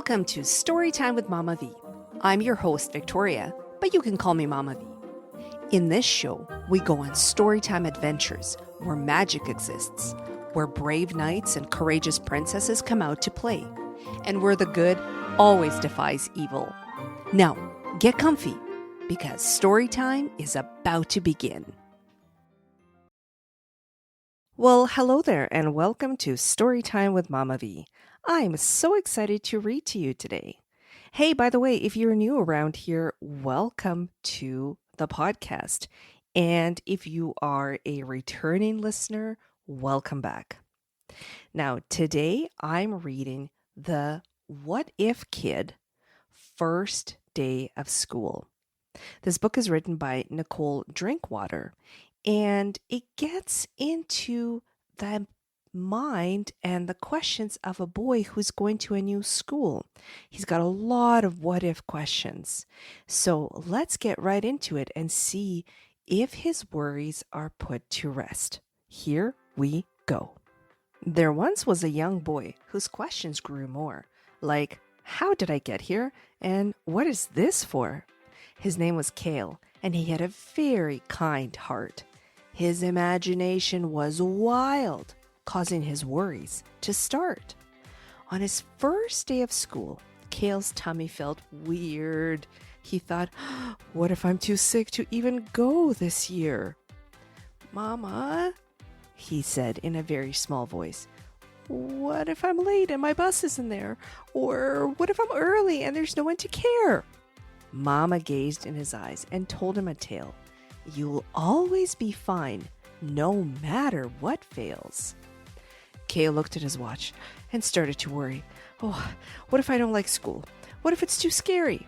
Welcome to Storytime with Mama V. I'm your host, Victoria, but you can call me Mama V. In this show, we go on storytime adventures where magic exists, where brave knights and courageous princesses come out to play, and where the good always defies evil. Now, get comfy, because storytime is about to begin. Well, hello there, and welcome to Storytime with Mama V. I'm so excited to read to you today. Hey, by the way, if you're new around here, welcome to the podcast. And if you are a returning listener, welcome back. Now, today I'm reading The What If Kid, First Day of School. This book is written by Nicole Drinkwater, and it gets into the mind and the questions of a boy who's going to a new school. He's got a lot of what if questions. So let's get right into it and see if his worries are put to rest. Here we go. There once was a young boy whose questions grew more, like, how did I get here? And what is this for? His name was Cale, and he had a very kind heart. His imagination was wild, causing his worries to start. On his first day of school, Cale's tummy felt weird. He thought, what if I'm too sick to even go this year? Mama, he said in a very small voice, what if I'm late and my bus isn't there? Or what if I'm early and there's no one to care? Mama gazed in his eyes and told him a tale. You'll always be fine, no matter what fails. Cale looked at his watch and started to worry. Oh, what if I don't like school? What if it's too scary?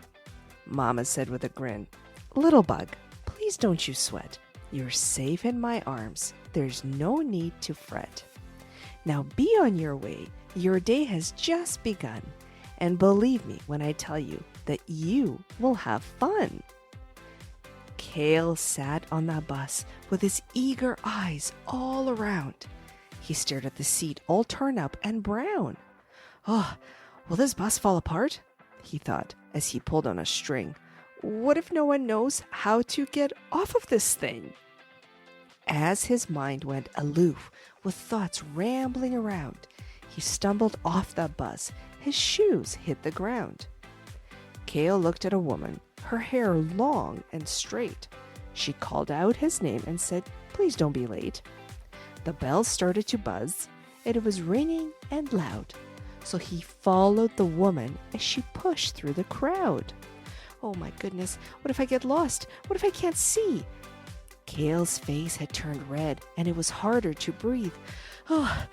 Mama said with a grin, Little bug, please don't you sweat. You're safe in my arms. There's no need to fret. Now be on your way. Your day has just begun. And believe me when I tell you that you will have fun. Cale sat on the bus with his eager eyes all around. He stared at the seat all torn up and brown. Oh, will this bus fall apart? He thought as he pulled on a string. What if no one knows how to get off of this thing? As his mind went aloof with thoughts rambling around, he stumbled off the bus. His shoes hit the ground. Cale looked at a woman, her hair long and straight. She called out his name and said, Please don't be late. The bell started to buzz, and it was ringing and loud. So he followed the woman as she pushed through the crowd. Oh my goodness, what if I get lost? What if I can't see? Cale's face had turned red, and it was harder to breathe. Oh,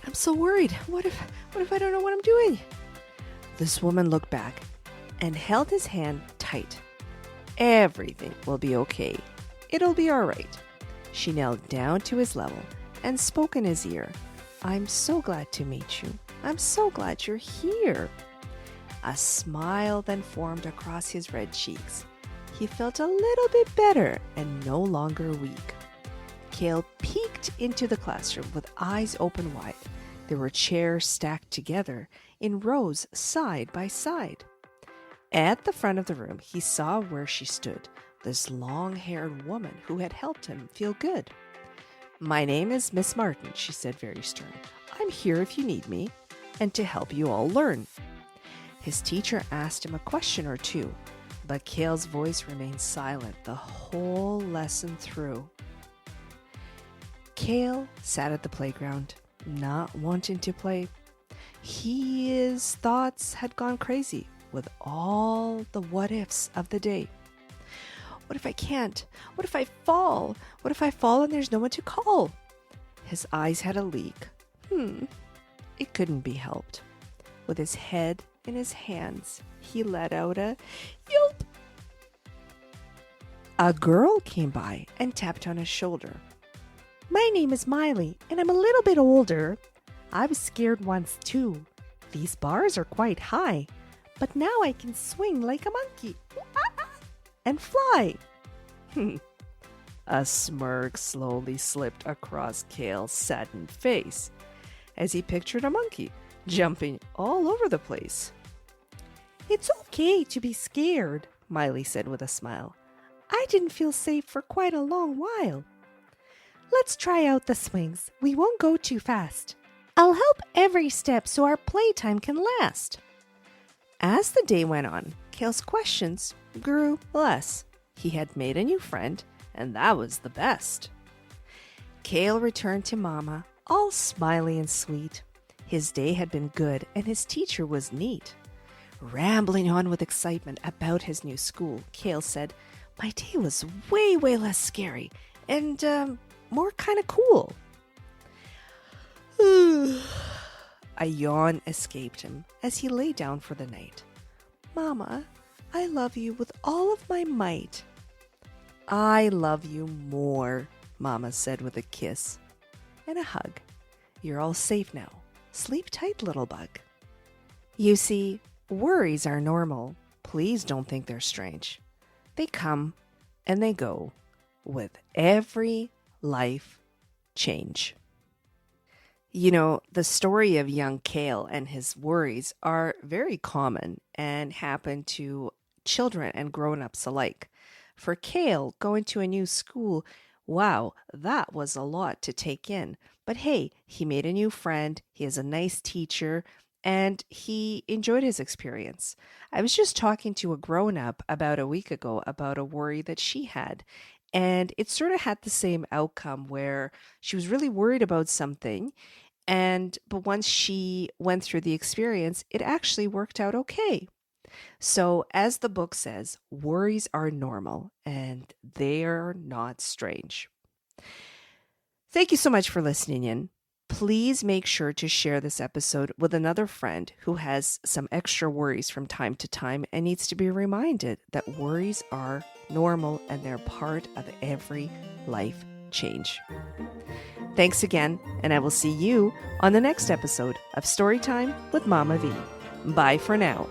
I'm so worried. What if I don't know what I'm doing? This woman looked back and held his hand tight. Everything will be okay. It'll be all right. She knelt down to his level and spoke in his ear. I'm so glad to meet you. I'm so glad you're here. A smile then formed across his red cheeks. He felt a little bit better and no longer weak. Cale peeked into the classroom with eyes open wide. There were chairs stacked together in rows side by side. At the front of the room, he saw where she stood, this long-haired woman who had helped him feel good. My name is Miss Martin, she said very stern. I'm here if you need me, and to help you all learn. His teacher asked him a question or two, but Cale's voice remained silent the whole lesson through. Cale sat at the playground, not wanting to play. His thoughts had gone crazy with all the what-ifs of the day. What if I can't? What if I fall? What if I fall and there's no one to call? His eyes had a leak. It couldn't be helped. With his head in his hands, he let out a yelp. A girl came by and tapped on his shoulder. My name is Miley, and I'm a little bit older. I was scared once too. These bars are quite high, but now I can swing like a monkey and fly. A smirk slowly slipped across Cale's saddened face as he pictured a monkey jumping all over the place. "It's okay to be scared," Miley said with a smile. "I didn't feel safe for quite a long while." "Let's try out the swings. We won't go too fast. I'll help every step so our playtime can last." As the day went on, Kale's questions grew less. He had made a new friend, and that was the best. Kale returned to Mama, all smiley and sweet. His day had been good, and his teacher was neat. Rambling on with excitement about his new school, Kale said, "My day was way less scary and more kind of cool." A yawn escaped him as he lay down for the night. "Mama, I love you with all of my might." "I love you more," Mama said with a kiss and a hug. "You're all safe now. Sleep tight, little bug." You see, worries are normal. Please don't think they're strange. They come and they go with every life change. You know, the story of young Kale and his worries are very common and happen to children and grown-ups alike. For Kale, going to a new school, wow, that was a lot to take in. But hey, he made a new friend, he has a nice teacher, and he enjoyed his experience. I was just talking to a grown-up about a week ago about a worry that she had. And it sort of had the same outcome where she was really worried about something. But once she went through the experience, it actually worked out okay. So, as the book says, worries are normal and they're not strange. Thank you so much for listening in. Please make sure to share this episode with another friend who has some extra worries from time to time and needs to be reminded that worries are normal and they're part of every life change. Thanks again, and I will see you on the next episode of Storytime with Mama V. Bye for now.